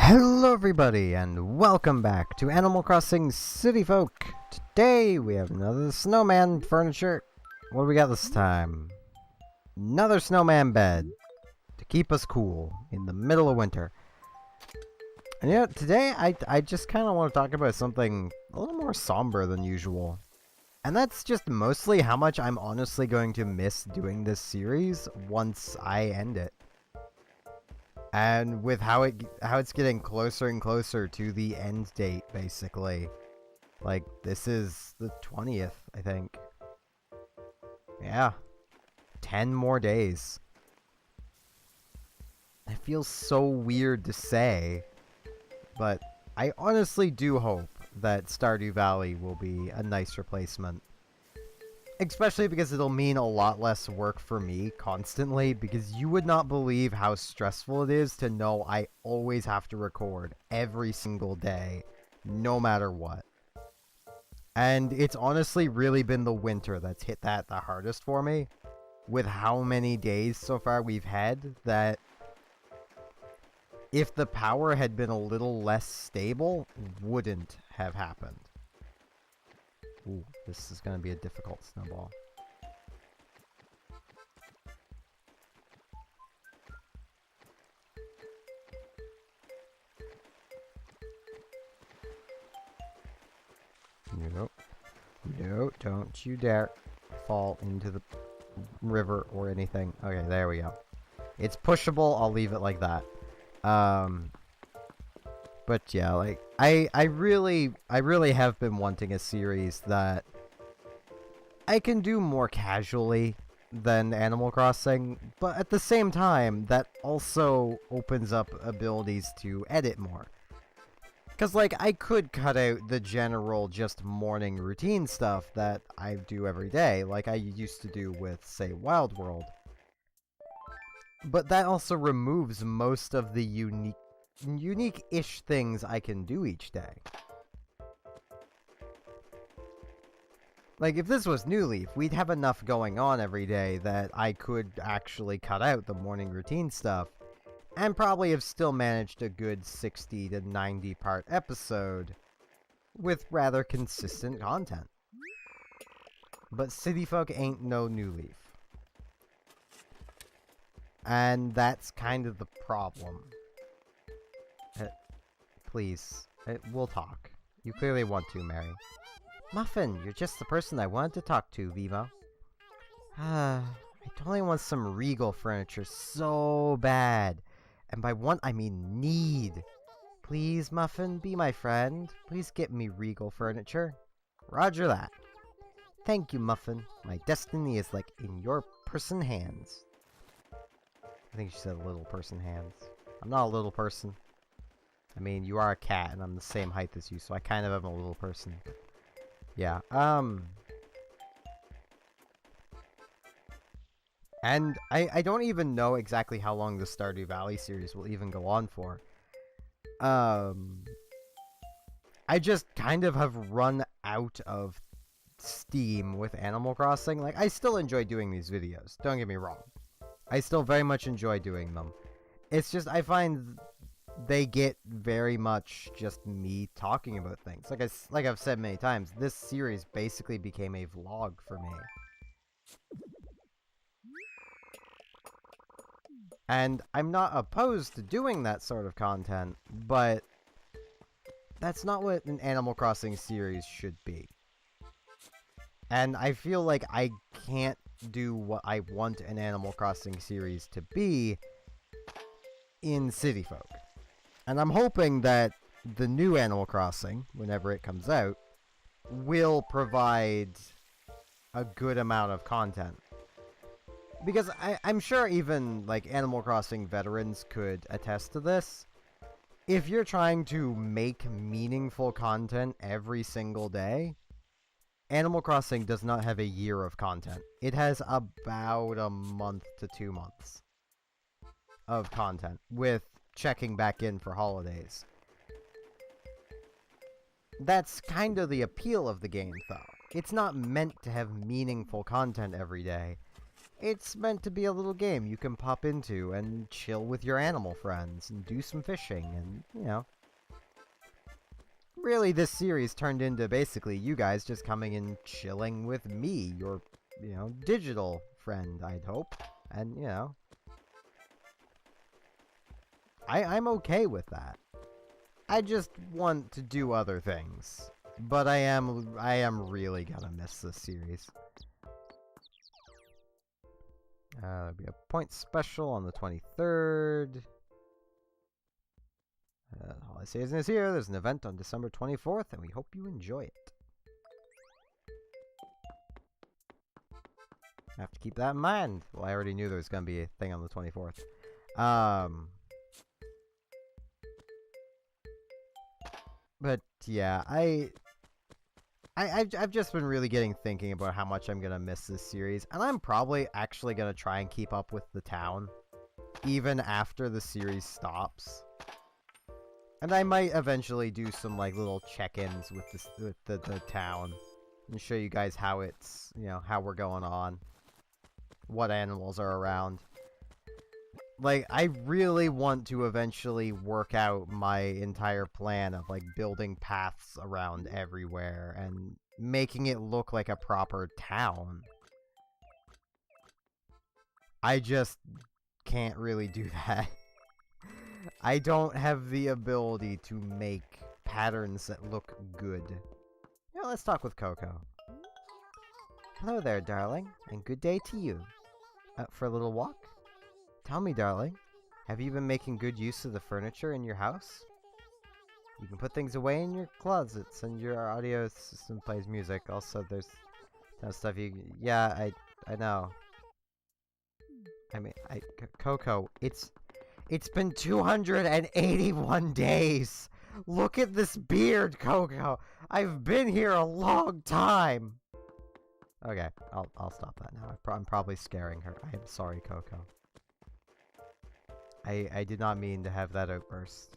Hello everybody and welcome back to Animal Crossing City Folk. Today we have another snowman furniture. What do we got this time? Another snowman bed to keep us cool in the middle of winter. And you know, today I just kind of want to talk about something a little more somber than usual. And that's just mostly how much I'm honestly going to miss doing this series once I end it. And with how it's getting closer and closer to the end date, basically. Like, this is the 20th, I think. Yeah. 10 more days. It feels so weird to say, but I honestly do hope that Stardew Valley will be a nice replacement. Especially because it'll mean a lot less work for me constantly, because you would not believe how stressful it is to know I always have to record every single day, no matter what. And it's honestly really been the winter that's hit that the hardest for me, with how many days so far we've had, that if the power had been a little less stable, wouldn't have happened. Ooh, this is going to be a difficult snowball. Nope. No, don't you dare fall into the river or anything. Okay, there we go. It's pushable, I'll leave it like that. But yeah, like, I really have been wanting a series that I can do more casually than Animal Crossing, but at the same time, that also opens up abilities to edit more. Because, like, I could cut out the general just morning routine stuff that I do every day, like I used to do with, say, Wild World. But that also removes most of the unique-ish things I can do each day. Like, if this was New Leaf, we'd have enough going on every day that I could actually cut out the morning routine stuff, and probably have still managed a good 60 to 90 part episode with rather consistent content. But City Folk ain't no New Leaf. And that's kind of the problem. Please, we'll talk. You clearly want to, Mary. Muffin, you're just the person I wanted to talk to, Vivo. I totally want some regal furniture so bad. And by want, I mean need. Please, Muffin, be my friend. Please get me regal furniture. Roger that. Thank you, Muffin. My destiny is like in your person hands. I think she said little person hands. I'm not a little person. I mean, you are a cat, and I'm the same height as you, so I kind of am a little person. Yeah, and I don't even know exactly how long the Stardew Valley series will even go on for. I just kind of have run out of steam with Animal Crossing. Like, I still enjoy doing these videos, don't get me wrong. I still very much enjoy doing them. It's just, I find they get very much just me talking about things. Like I've said many times, this series basically became a vlog for me. And I'm not opposed to doing that sort of content, but that's not what an Animal Crossing series should be. And I feel like I can't do what I want an Animal Crossing series to be in City Folk. And I'm hoping that the new Animal Crossing, whenever it comes out, will provide a good amount of content. Because I'm sure even, like, Animal Crossing veterans could attest to this. If you're trying to make meaningful content every single day, Animal Crossing does not have a year of content. It has about a month to 2 months of content, with checking back in for holidays. That's kind of the appeal of the game, though. It's not meant to have meaningful content every day. It's meant to be a little game you can pop into and chill with your animal friends and do some fishing and, you know. Really, this series turned into basically you guys just coming and chilling with me, your, you know, digital friend, I'd hope. And, you know, I'm okay with that. I just want to do other things. But I am really gonna miss this series. There'll be a point special on the 23rd. Holiday season is here. There's an event on December 24th, and we hope you enjoy it. I have to keep that in mind. Well, I already knew there was going to be a thing on the 24th. But yeah, I've just been really thinking about how much I'm gonna miss this series, and I'm probably actually gonna try and keep up with the town, even after the series stops. And I might eventually do some like little check-ins with the town, and show you guys how it's, you know, how we're going on, what animals are around. Like, I really want to eventually work out my entire plan of, like, building paths around everywhere and making it look like a proper town. I just can't really do that. I don't have the ability to make patterns that look good. Yeah, let's talk with Coco. Hello there, darling, and good day to you. Out for a little walk? Tell me, darling, have you been making good use of the furniture in your house? You can put things away in your closets, and your audio system plays music. Also, there's some stuff you... Yeah, I know. I mean, Coco, it's been 281 days! Look at this beard, Coco! I've been here a long time! Okay, I'll stop that now. I'm probably scaring her. I am sorry, Coco. I did not mean to have that outburst.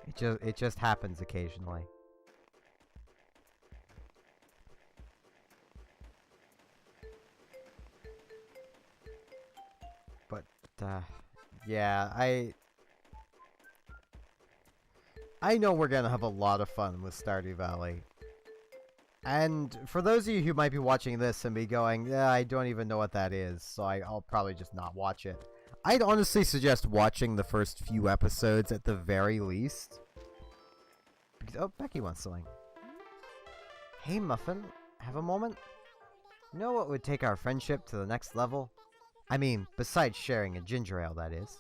It just happens occasionally. But yeah, I know we're gonna have a lot of fun with Stardew Valley. And for those of you who might be watching this and be going, yeah, I don't even know what that is, so I'll probably just not watch it. I'd honestly suggest watching the first few episodes at the very least. Because, oh, Becky wants something. Hey, Muffin, have a moment? You know what would take our friendship to the next level? I mean, besides sharing a ginger ale, that is.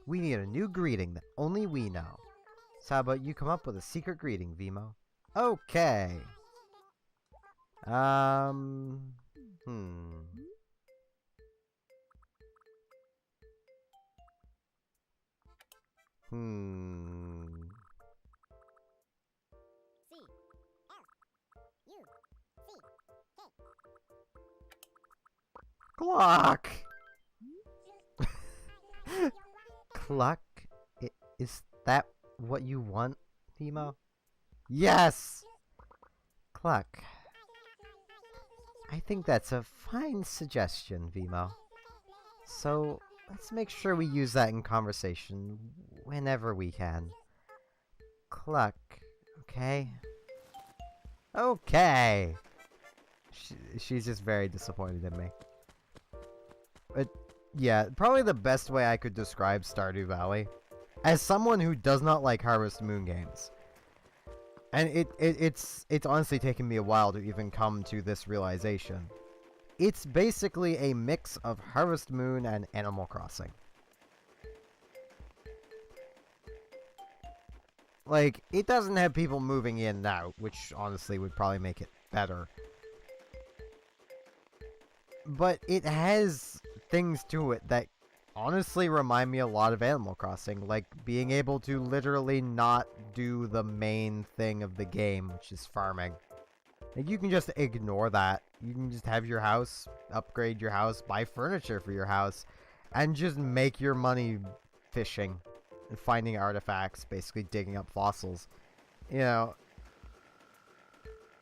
We need a new greeting that only we know. So how about you come up with a secret greeting, Vimo? Okay. Clock! Cluck? Is that what you want, Vimo? Yes! Cluck. I think that's a fine suggestion, Vimo. So, let's make sure we use that in conversation whenever we can. Cluck, okay? Okay! She's just very disappointed in me. But, yeah, probably the best way I could describe Stardew Valley, as someone who does not like Harvest Moon games, and it's honestly taken me a while to even come to this realization. It's basically a mix of Harvest Moon and Animal Crossing. Like, it doesn't have people moving in and out, which honestly would probably make it better. But it has things to it that honestly remind me a lot of Animal Crossing, like being able to literally not do the main thing of the game, which is farming. Like, you can just ignore that. You can just have your house, upgrade your house, buy furniture for your house, and just make your money fishing and finding artifacts, basically digging up fossils. You know,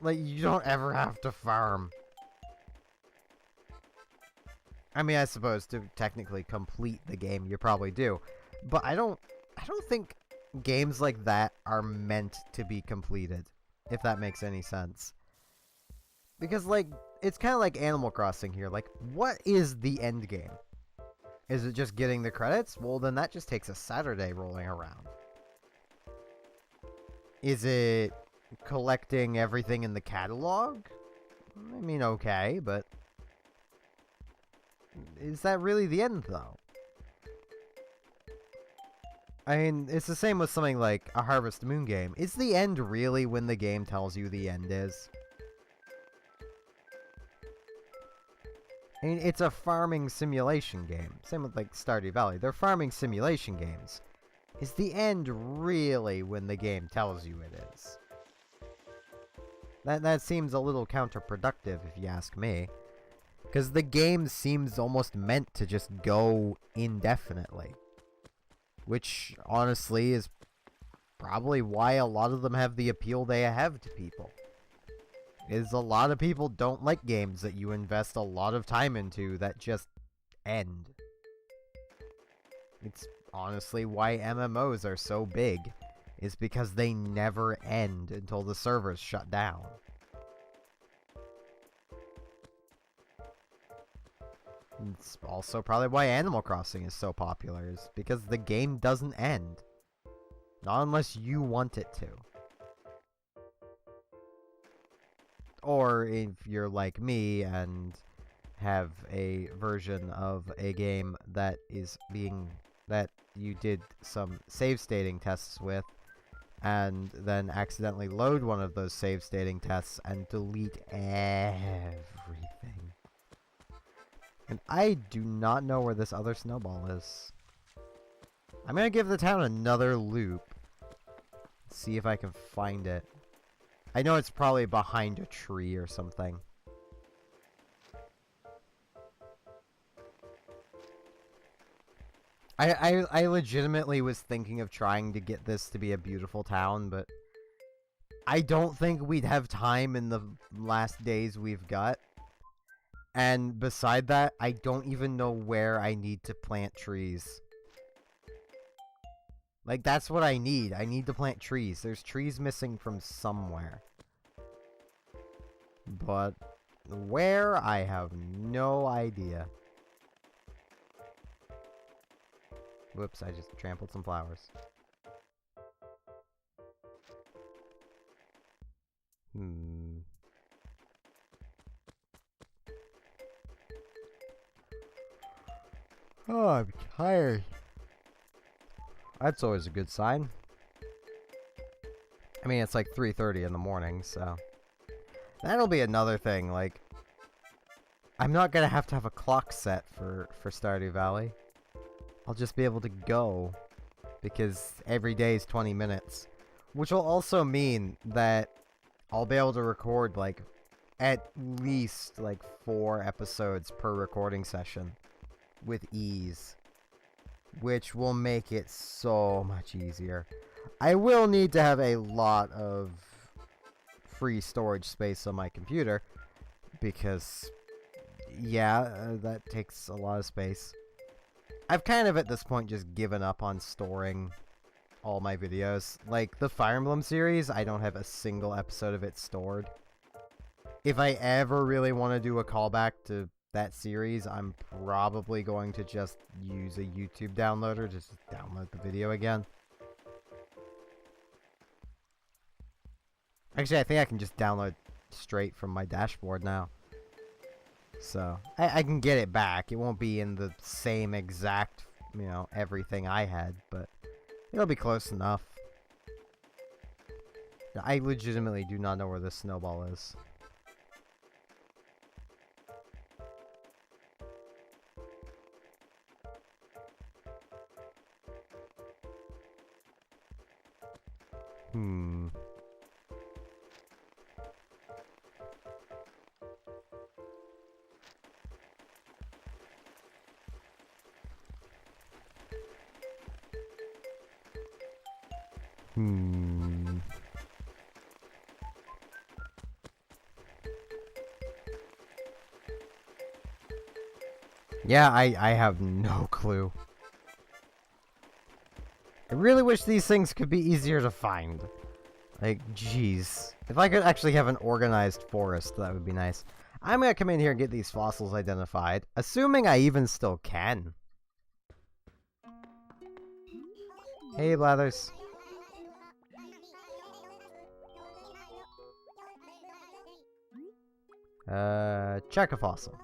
like, you don't ever have to farm. I mean, I suppose to technically complete the game, you probably do. But I don't think games like that are meant to be completed, if that makes any sense. Because, like, it's kind of like Animal Crossing here. Like, what is the end game? Is it just getting the credits? Well, then that just takes a Saturday rolling around. Is it collecting everything in the catalog? I mean, okay, but is that really the end, though? I mean, it's the same with something like a Harvest Moon game. Is the end really when the game tells you the end is? I mean, it's a farming simulation game. Same with, like, Stardew Valley. They're farming simulation games. Is the end really when the game tells you it is? That seems a little counterproductive, if you ask me. Because the game seems almost meant to just go indefinitely. Which, honestly, is probably why a lot of them have the appeal they have to people. Is a lot of people don't like games that you invest a lot of time into that just end. It's honestly why MMOs are so big, is because they never end until the servers shut down. It's also probably why Animal Crossing is so popular, is because the game doesn't end. Not unless you want it to. Or if you're like me and have a version of a game that you did some save stating tests with, and then accidentally load one of those save stating tests and delete everything. And I do not know where this other snowball is. I'm gonna give the town another loop. See if I can find it. I know it's probably behind a tree or something. I legitimately was thinking of trying to get this to be a beautiful town, but I don't think we'd have time in the last days we've got. And beside that, I don't even know where I need to plant trees. Like, that's what I need. I need to plant trees. There's trees missing from somewhere. But where, I have no idea. Whoops, I just trampled some flowers. Oh, I'm tired. That's always a good sign. I mean, it's like 3:30 in the morning, so... That'll be another thing, like... I'm not gonna have to have a clock set for Stardew Valley. I'll just be able to go. Because every day is 20 minutes. Which will also mean that I'll be able to record, like, at least, like, 4 episodes per recording session. With ease. Which will make it so much easier. I will need to have a lot of free storage space on my computer. Because, yeah, that takes a lot of space. I've kind of at this point just given up on storing all my videos. Like, the Fire Emblem series, I don't have a single episode of it stored. If I ever really want to do a callback to that series, I'm probably going to just use a YouTube downloader, just download the video again. Actually, I think I can just download straight from my dashboard now. So, I can get it back. It won't be in the same exact, you know, everything I had, but it'll be close enough. I legitimately do not know where this snowball is. Yeah, I have no clue. I really wish these things could be easier to find. Like, jeez. If I could actually have an organized forest, that would be nice. I'm gonna come in here and get these fossils identified, assuming I even still can. Hey, Blathers. Check a fossil.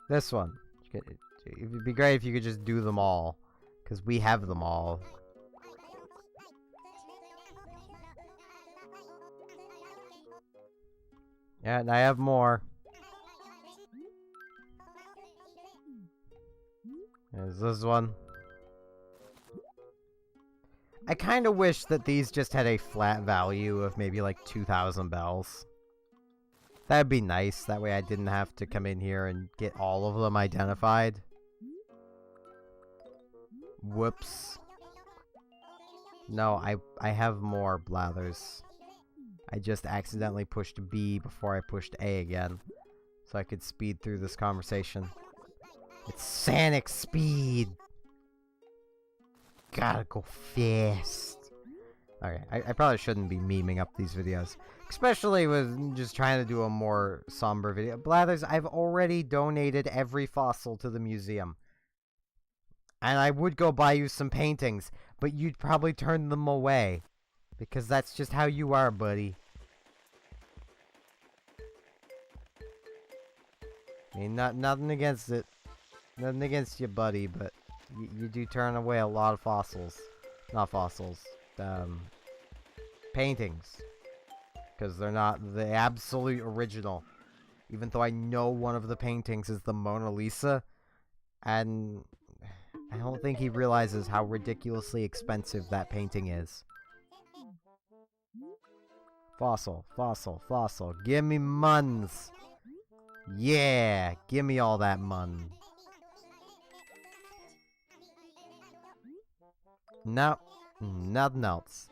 This one. It would be great if you could just do them all, because we have them all. Yeah, and I have more. There's this one. I kind of wish that these just had a flat value of maybe like 2,000 bells. That'd be nice. That way I didn't have to come in here and get all of them identified. Whoops. No, I have more Blathers. I just accidentally pushed B before I pushed A again. So I could speed through this conversation. It's Sonic speed! Gotta go fast. Okay, I probably shouldn't be memeing up these videos. Especially with just trying to do a more somber video. Blathers, I've already donated every fossil to the museum. And I would go buy you some paintings, but you'd probably turn them away. Because that's just how you are, buddy. I mean, nothing against it. Nothing against you, buddy, but you do turn away a lot of fossils. Not fossils. Paintings. Because they're not the absolute original. Even though I know one of the paintings is the Mona Lisa. And I don't think he realizes how ridiculously expensive that painting is. Fossil, fossil, fossil. Give me muns. Yeah, give me all that mun. Nope, nothing else.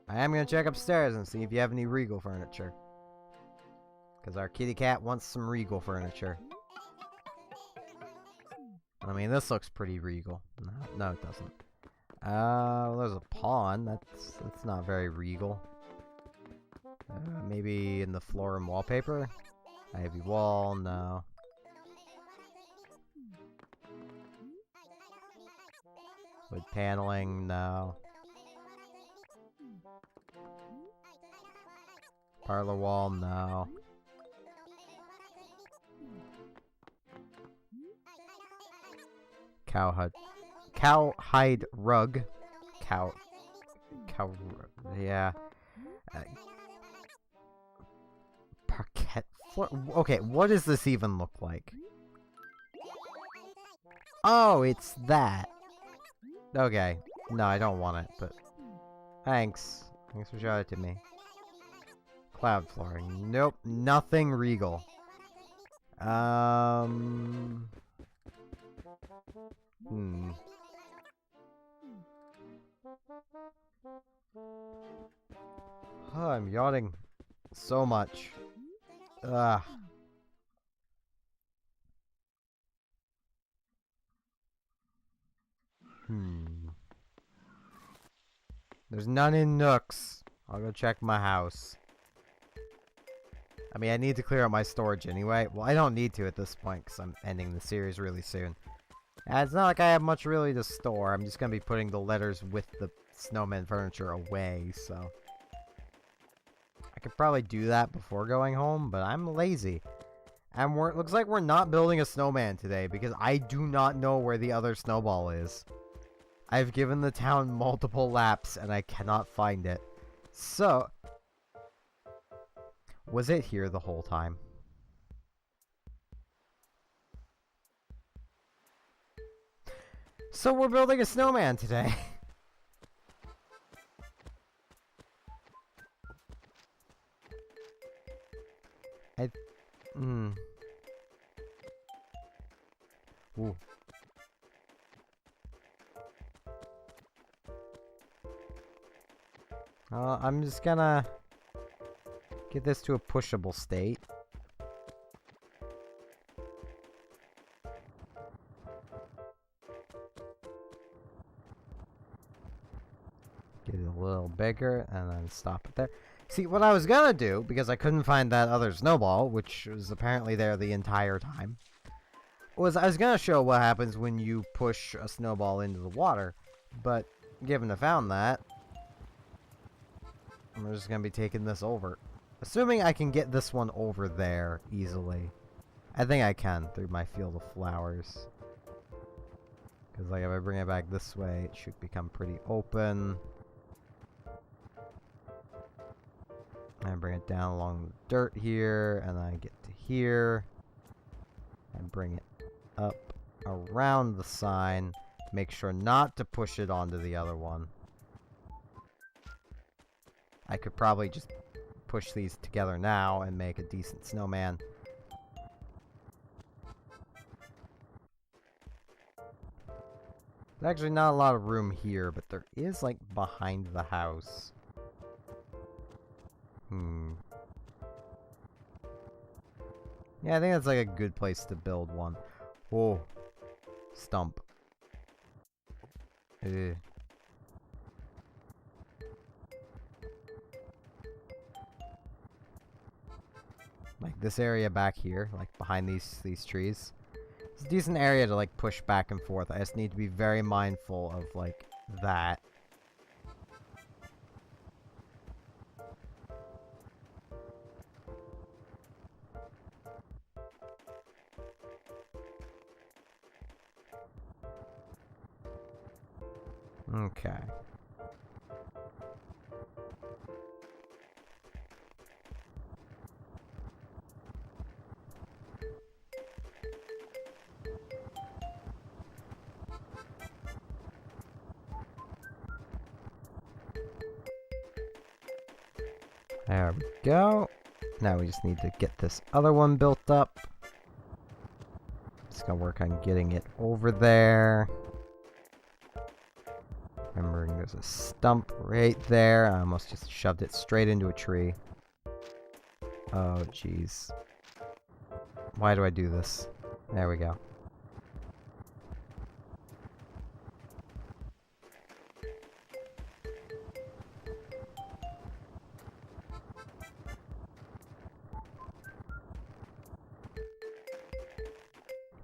I am gonna check upstairs and see if you have any regal furniture. Because our kitty cat wants some regal furniture. I mean, this looks pretty regal. No, it doesn't. Well, there's a pawn. That's not very regal. Maybe in the floor and wallpaper? Ivy wall, no. Wood paneling, no. Parlor wall, no. Cowhide rug. Cow, yeah. Parquet floor. Okay, what does this even look like? Oh, it's that. Okay. No, I don't want it, but thanks. Thanks for showing it to me. Cloud flooring. Nope, nothing regal. Oh, I'm yawning so much. Ugh. There's none in Nooks. I'll go check my house. I mean, I need to clear out my storage anyway. Well, I don't need to at this point because I'm ending the series really soon. And it's not like I have much really to store. I'm just going to be putting the letters with the snowman furniture away, so... I could probably do that before going home, but I'm lazy. And looks like we're not building a snowman today because I do not know where the other snowball is. I've given the town multiple laps and I cannot find it. So... was it here the whole time? So we're building a snowman today. Ooh. I'm just gonna get this to a pushable state. Get it a little bigger, and then stop it there. See, what I was gonna do, because I couldn't find that other snowball, which was apparently there the entire time, was I was gonna show what happens when you push a snowball into the water, but given I found that, I'm just gonna be taking this over. Assuming I can get this one over there easily. I think I can through my field of flowers. Because like if I bring it back this way, it should become pretty open. And bring it down along the dirt here, and then I get to here. And bring it up around the sign. Make sure not to push it onto the other one. I could probably just push these together now and make a decent snowman. There's actually not a lot of room here, but there is, like, behind the house. Yeah, I think that's, like, a good place to build one. Whoa. Stump. Ugh. Like, this area back here, like, behind these trees. It's a decent area to, like, push back and forth. I just need to be very mindful of, like, that. Okay. There we go. Now we just need to get this other one built up. Just gonna work on getting it over there. Remembering there's a stump right there. I almost just shoved it straight into a tree. Oh, jeez. Why do I do this? There we go.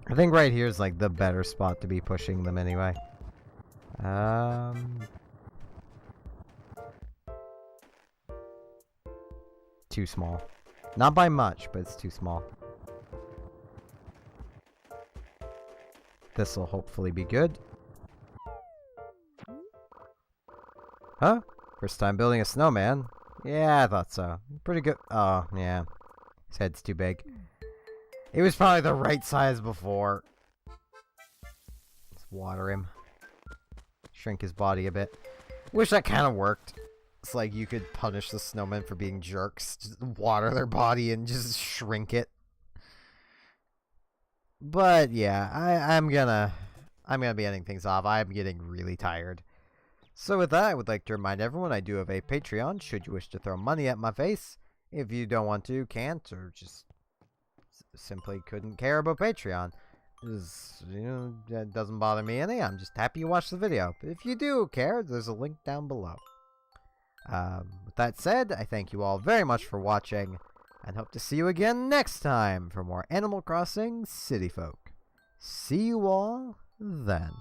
I think right here is like the better spot to be pushing them anyway. Too small. Not by much, but it's too small. This will hopefully be good. Huh? First time building a snowman? Yeah, I thought so. Pretty good. Oh, yeah. His head's too big. It was probably the right size before. Let's water him. Shrink his body a bit. Wish that kind of worked. It's like you could punish the snowmen for being jerks. Just water their body and just shrink it. But yeah, I'm gonna be ending things off. I'm getting really tired. So with that, I would like to remind everyone I do have a Patreon, should you wish to throw money at my face. If you don't want to, can't, or just simply couldn't care about Patreon. That doesn't bother me any. I'm just happy you watched the video. But if you do care, there's a link down below. With that said, I thank you all very much for watching, and hope to see you again next time for more Animal Crossing City Folk. See you all then.